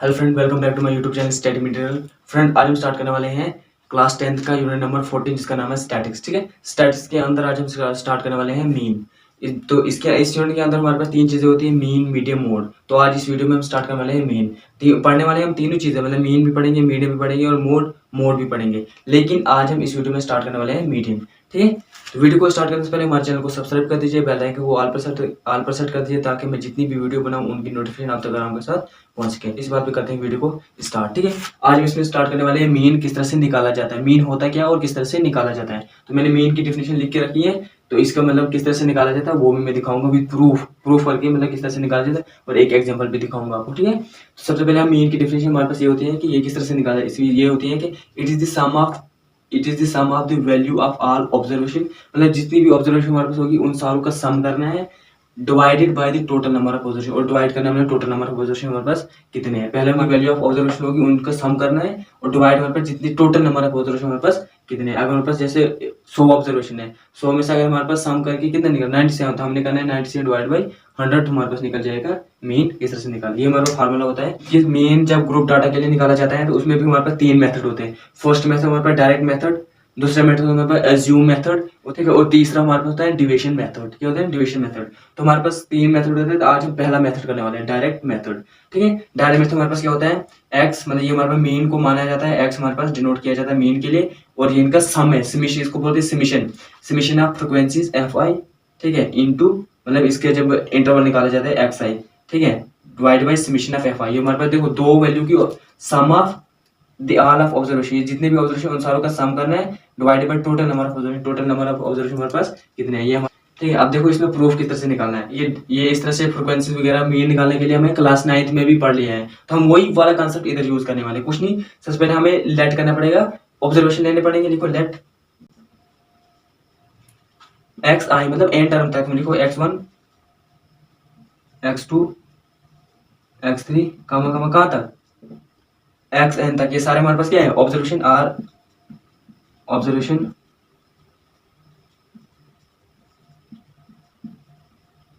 Hello friend, welcome back to my YouTube channel study material. Friend, आज हम start करने वाले हैं क्लास 10th का यूनिट नंबर 14 जिसका नाम है स्टैटिक्स। ठीक है, स्टैटिक्स के अंदर आज हम स्टार्ट करने वाले हैं मीन। तो इस यूनिट के अंदर हमारे पास तीन चीजें होती है, मीन, मीडियम, मोड। तो आज इस वीडियो में हम स्टार्ट करने वाले हैं मीन। पढ़ने वाले हैं हम तीनों चीजें, मतलब मीन भी पढ़ेंगे, मीडियम भी पढ़ेंगे और मोड भी पढ़ेंगे। लेकिन आज हम इस वीडियो में स्टार्ट करने वाले हैं मीडियम। ठीक है, तो वीडियो को स्टार्ट करने से पहले हमारे चैनल को सब्सक्राइब कर दीजिए, बेल आइकन को ऑल पर सेट कर दीजिए ताकि मैं जितनी भी वीडियो बनाऊं उनकी नोटिफिकेशन आप तक आराम के साथ पहुंच सके। इस बात पे करते हैं वीडियो को स्टार्ट। ठीक है, आज हम इसमें स्टार्ट करने वाले हैं मीन किस तरह से निकाला जाता है, मीन होता क्या है और किस तरह से निकाला जाता है। तो मैंने मीन की डेफिनेशन लिख के रखी है, तो इसका मतलब किस तरह से निकाला जाता है वो भी मैं दिखाऊंगा विद प्रूफ करके, मतलब किस तरह से निकाला जाता है और एक एग्जांपल भी दिखाऊंगा आपको। ठीक है, तो सबसे पहले हम मीन की डेफिनेशन हमारे पास ये होती है कि ये किस तरह से निकाला, इसमें ये होती है कि it is the sum of the value of all observation, मतलब जितनी भी ऑब्जर्वेशन हमारे पास होगी उन सारों का सम करना है, divided by the total number of observation, और डिवाइड करना है टोटल नंबर ऑफ ऑब्जर्वेशन हमारे पास कितने हैं। पहले हमें वैल्यू ऑफ ऑब्जर्वेशन होगी उनका सम करना है और डिवाइड हमारे पास जितनी टोटल नंबर ऑफ ऑब्जर्वेशन हमारे पास कितने हैं। अगर हमारे पास जैसे 100 ऑब्जर्वेशन है, 100 में से अगर हमारे पास सम करके कितना निकल 97, तो हमने करना है 97 डिवाइड बाई 100, हमारे पास निकल जाएगा मीन। इस तरह से निकाल, ये हमारा फार्मूला होता है। ये मीन जब ग्रुप डाटा के लिए निकाला जाता है तो उसमें भी हमारे पास तीन मेथड होते हैं। फर्स्ट मेथड हमारे पास डायरेक्ट मेथड, दूसरा मेथड हमारे पास एज्यूम मेथड, ठीक है, और तीसरा हमारे पास होता है डिविजन मेथड। क्या होता है? Division method. तो हमारे पास तीन मेथड होते हैं, तो आज हम पहला मेथड करने वाले हैं, डायरेक्ट मेथड। ठीक है, डायरेक्ट मेथड हमारे पास क्या होता है, एक्स, मतलब ये हमारे पास मीन को माना जाता है, एक्स हमारे पास डिनोट किया जाता है मीन के लिए, और ये इनका सम है, समेशन, इसको बोलते हैं summation of frequencies F I, ठीक है, इनटू, मतलब इसके जब इंटरवल निकाला जाता है एक्स आई, ठीक है, divide by summation of f i. ये हमारे पास देखो दो वैल्यू की sum of the all of observation, ये जितने भी ऑब्जर्वेशन उन सारों का सम करना है, divided by total number of observation, total number of observation हमारे पास कितने हैं ये। ठीक है, अब देखो इसमें प्रूफ किस तरह से निकालना है। ये इस तरह से फ्रीक्वेंसी वगैरह मीन निकालने के लिए हमें क्लास 9th में भी पढ़ लिया है, तो हम वही वाला कांसेप्ट इधर यूज करने वाले, कुछ नहीं। सबसे पहले हमें लेट करना पड़ेगा, ऑब्जर्वेशन लेने पड़ेंगे। लिखो लेट एक्स आई, मतलब एन टर्म तक लिखो x1 x2 x3 कहाँ तक xn तक, ये सारे हमारे पास क्या है, ऑब्जर्वेशन आर, ऑब्जर्वेशन,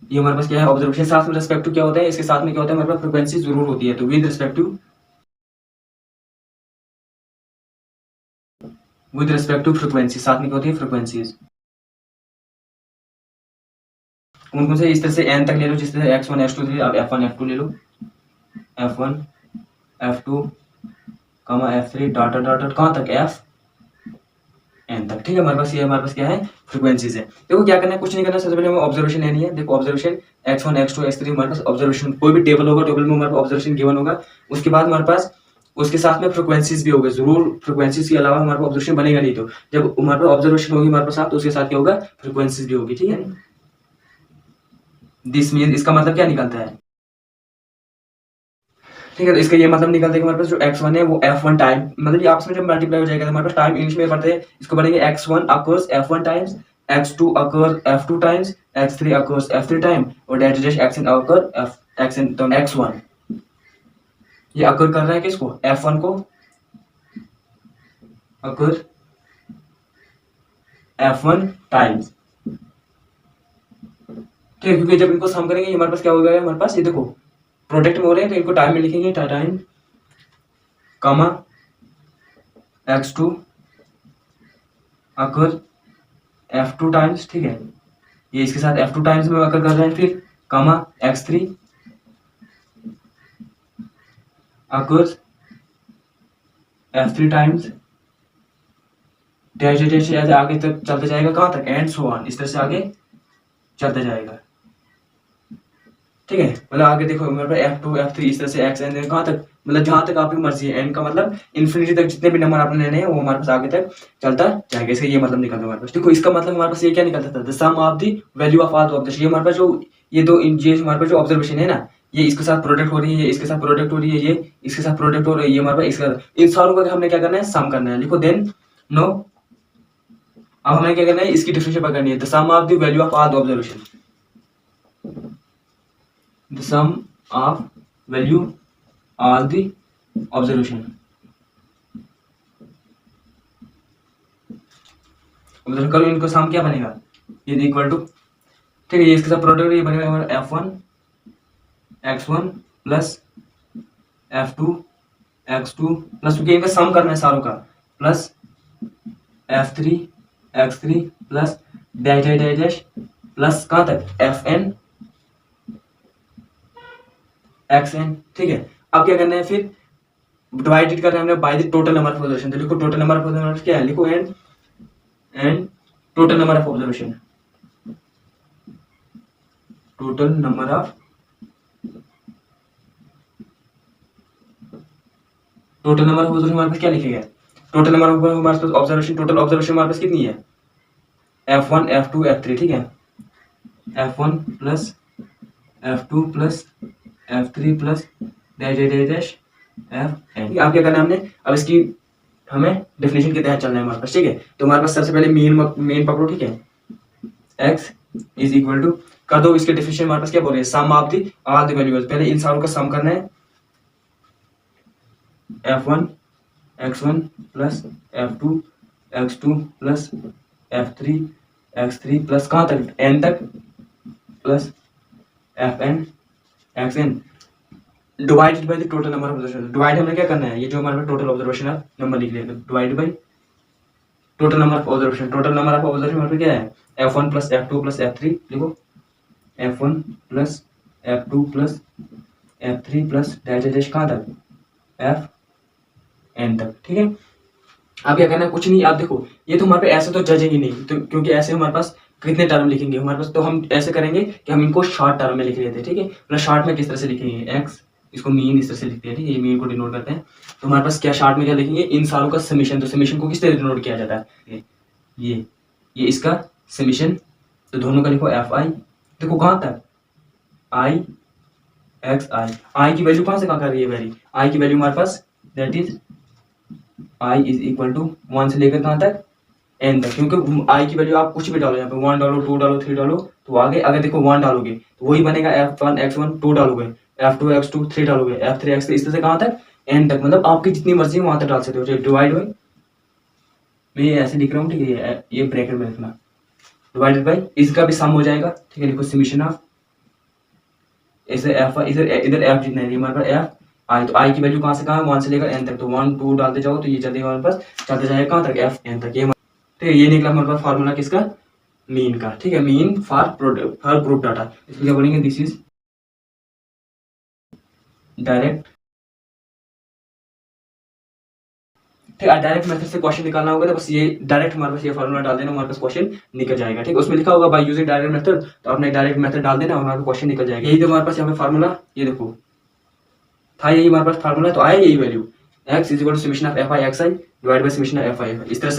ये हमारे पास क्या है, ऑब्जर्वेशन। साथ में रिस्पेक्ट टू क्या होता है, इसके साथ में क्या होता है, हमारे पास फ्रीक्वेंसी जरूर होती है, तो विद रिस्पेक्ट टू फ्रीक्वेंसी, साथ में क्या होती है, फ्रीक्वेंसीज। उनको से इस तरह से n तक ले लो, जिस तरह x1 x2 3, आप f1 f2 ले लो, f1 f2 f3 dot dot dot कहाँ तक, f n तक। ठीक है, हमारे पास ये हमारे पास क्या है, फ्रीक्वेंसीज है। देखो क्या करना है, कुछ नहीं करना, सबसे पहले हमें ऑब्जर्वेशन लेनी है। देखो ऑब्जर्वेशन x1 x2 x3, हमारे पास ऑब्जर्वेशन, कोई भी टेबल होगा, टेबल में हमारे पास ऑब्जर्वेशन गिवन होगा, उसके बाद हमारे पास उसके साथ में फ्रीक्वेंसीज भी होगा जरूर। फ्रीक्वेंसीज के अलावा हमारे पास ऑब्जर्वेशन बनेगा नहीं, तो जब हमारे पास ऑब्जर्वेशन होगी हमारे पास साथ, तो उसके साथ क्या होगा, फ्रीक्वेंसीज भी होगी। ठीक है, दिस मीन, इसका मतलब क्या निकलता है, ठीक है, तो इसका ये मतलब निकलता है कि हमारे पास जो x1 है वो f1 टाइम, मतलब ये आपस में जब मल्टीप्लाई हो जाएगा तो हमारे पास टाइम इंग्लिश में पढ़ते हैं, इसको पढ़ेंगे x1 occurs f1 times, x2 occurs f2 times, x3 occurs f3 time, और that is xn occur xn, तो x1 ये अकर कर रहा है किसको, f1 को, अकर f1 टाइम्स। ठीक है, क्योंकि जब इनको सम करेंगे हमारे पास क्या हो गया, हमारे पास ये देखो प्रोडक्ट में हो रहे हैं, तो इनको टाइम में लिखेंगे, टाइम कमा x2 अकर f2 टाइम्स, ठीक है, ये इसके साथ f2 टाइम्स में अकर कर रहे हैं, फिर कमा x3 अकर f3 टाइम्स, डैश डैश ऐसे आगे तक चलते जाएगा, कहाँ तक, एंड सो ऑन, इस तरह से आगे चलते जाएगा। ठीक है, मतलब आगे देखो मेरे पास f2 f3 इस तरह से xn कहाँ तक, मतलब जहां तक आपकी मर्जी है, n का मतलब इन्फिनिटी तक जितने भी नंबर आपने लेने हैं वो हमारे पास आगे तक चलता जाएगा। इसका ये मतलब निकलता है हमारे पास। देखो इसका मतलब हमारे पास ये क्या निकलता था, the sum of the value of all observation. ये हमारे पास जो ये दो ये हमारे पास जो ऑब्जर्वेशन है ना, ये इसके साथ प्रोडक्ट हो रही है, इसके साथ प्रोडक्ट हो रही है, ये इसके साथ प्रोडक्ट हो रही है, ये हमारे पास इसका, इन सारों का हमने क्या करना है, सम करना है। लिखो देन नो, अब हमें क्या करना है, इसकी डिफरेंशिएट करनी है, the sum of the value of all observation, the sum of value all the observation। Observe करो, इनको सम क्या बनेगा, ये इक्वल टू, ठीक है, ये इसके साथ प्रोडक्ट, ये बनेगा हमारा f1 x1 plus F2 X2 plus, क्योंकि इनका सम करना है सारों का, plus F3 X3 plus dash dash dash dash plus कहाँ तक Fn Xn। ठीक है, अब क्या करना है, फिर डिवाइडेड करना है हमने by the total number of observation. तो लिखो टोटल नंबर ऑफ ऑब्जर्वेशन क्या है, लिखो and total number of observation, total number of observation हमारे पास क्या लिखेगा, टोटल नंबर ऑफ हमारे पास ऑब्जर्वेशन, टोटल ऑब्जर्वेशन हमारे पास कितनी है, F1 F2 F3। ठीक है, F1 plus F2 plus F3 plus dash dash dash Fn। आप क्या करना है हमने, अब इसकी हमें डेफिनेशन के तहत चलना है हमारे पास। ठीक है, तो हमारे पास सबसे पहले मेन पकड़ो। ठीक है, x इज इक्वल टू कर दो, इसके डेफिनेशन हमारे पास क्या बोल रहे हैं, sum of the all the values. पहले इन सारों का सम करना है, F1 X1 plus F2 X2 plus F3 X3 plus कहाँ तक n तक plus Fn Xn divided by the total number of observation. Divide हमने क्या करना है, ये जो हमारे पास टोटल ऑब्जर्वेशन है नंबर लिख लेंगे, divide by total number of observation. Total number of observation हमारे पास क्या है, F1 plus F2 plus F3। लिखो F1 plus F2 plus F3 plus dash dash कहाँ तक Fn तक। ठीक है, अब क्या करना है, कुछ नहीं, आप देखो ये तो हमारे पास ऐसे तो जजेंगे नहीं, तो क्योंकि ऐसे हमारे पास कितने टर्म लिखेंगे हमारे पास, तो हम ऐसे करेंगे कि हम इनको शॉर्ट टर्म में लिख लेते हैं। ठीक है, मतलब शॉर्ट में किस तरह से लिखेंगे, x इसको मीन इस तरह से लिखते हैं। ठीक है, ये मीन को डिनोट करते हैं, तो हमारे पास क्या शॉर्ट में क्या लिखेंगे, इन सारों का समीशन। तो समीशन को किस तरह डिनोट किया जाता है, ये इसका समीशन, तो दोनों का लिखो fi। देखो कहाँ तक i की वैल्यू कहाँ से कहाँ कर रही है वेरी, i की वैल्यू हमारे पास that is i is equal to 1 से लेकर कहाँ तक n तक, क्योंकि i की वैल्यू आप कुछ भी डालो, यहाँ पे 1 डालो 2 डालो 3 डालो तो आगे अगर देखो 1 डालोगे तो वही बनेगा F1 X1, 2 डालोगे F2 X2, 3 डालोगे F3 X3, इस तरह से कहाँ तक n तक, मतलब आपकी जितनी मर्जी है वहां तक डाल सकते हो। डिवाइड बाई, मैं ये ऐसे लिख रहा हूँ। ठीक है, ये ब्रैकेट में लिखना, डिवाइडेड बाई इसका भी सम हो जाएगा। ठीक है, लिखो समीशन ऑफ ऐसे f इधर f जितना है हमारे पास f i, तो i की वैल्यू कहाँ से कहाँ 1 से लेकर n तक, तो 1 2 डालते जाओ तो ये चलते हमारे पास चलते जाएगा कहाँ तक Fn तक। ये ठीक है, ये निकला हमारे पास फार्मूला किसका, मीन का। ठीक है, मीन फॉर ग्रुप डाटा, इसमें क्या बोलेंगे, दिस इज डायरेक्ट। ठीक है, डायरेक्ट मेथड से क्वेश्चन निकालना होगा तो बस ये डायरेक्ट हमारे पास ये फार्मूला डाल देना, हमारे पास क्वेश्चन निकल जाएगा। ठीक है, उसमें लिखा होगा बाय यूजिंग डायरेक्ट मेथड, तो आपने डायरेक्ट मेथड डाल देना, हमारा क्वेश्चन निकल जाएगा। यही तो हमारे पास यहाँ पे फार्मूला, ये देखो था, यही हमारे पास फार्मूला, तो आया यही value x is equal to summation of fi xi divide by summation of fi। इस तरह से